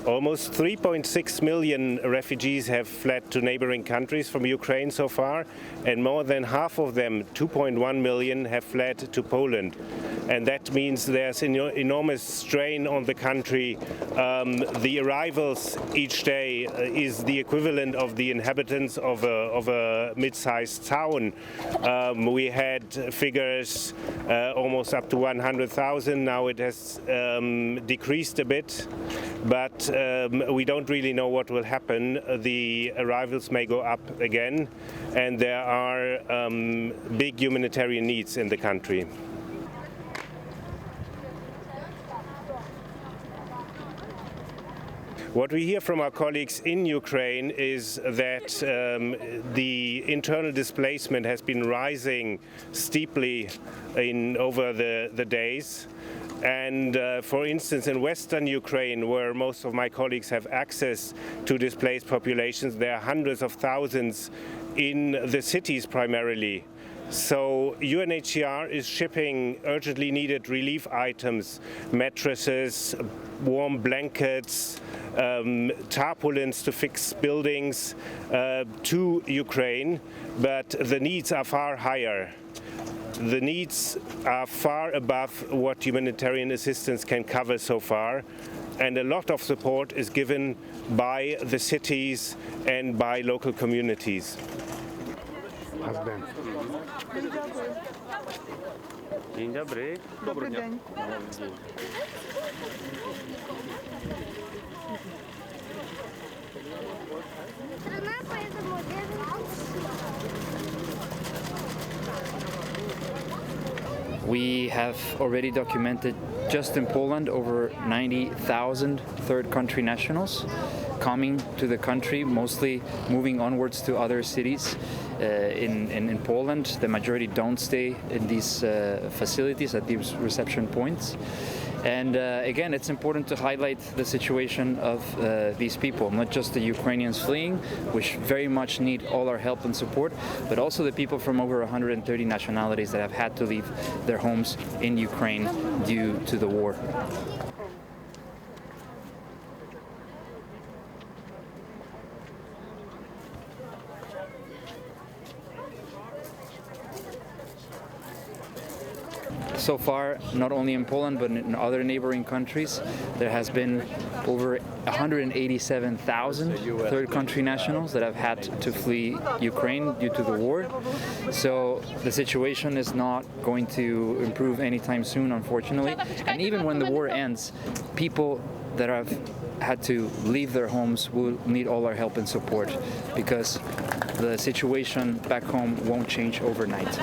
Almost 3.6 million refugees have fled to neighboring countries from Ukraine so far, and more than half of them, 2.1 million, have fled to Poland. And that means there's an enormous strain on the country. The arrivals each day is the equivalent of the inhabitants of a mid-sized town. We had figures almost up to 100,000. Now it has decreased a bit, but we don't really know what will happen. The arrivals may go up again, and there are big humanitarian needs in the country. What we hear from our colleagues in Ukraine is that the internal displacement has been rising steeply over the days. And for instance, in Western Ukraine, where most of my colleagues have access to displaced populations, there are hundreds of thousands in the cities primarily. So UNHCR is shipping urgently needed relief items, mattresses, warm blankets, tarpaulins to fix buildings to Ukraine, but the needs are far higher. The needs are far above what humanitarian assistance can cover so far, and a lot of support is given by the cities and by local communities. Dzień dobry. Dobry dzień. We have already documented just in Poland over 90,000 third country nationals coming to the country, mostly moving onwards to other cities. In Poland, the majority don't stay in these facilities at these reception points. And again, it's important to highlight the situation of these people, not just the Ukrainians fleeing, which very much need all our help and support, but also the people from over 130 nationalities that have had to leave their homes in Ukraine due to the war. So far, not only in Poland, but in other neighboring countries, there has been over 187,000 third country nationals that have had to flee Ukraine due to the war. So the situation is not going to improve anytime soon, unfortunately. And even when the war ends, people that have had to leave their homes will need all our help and support, because the situation back home won't change overnight.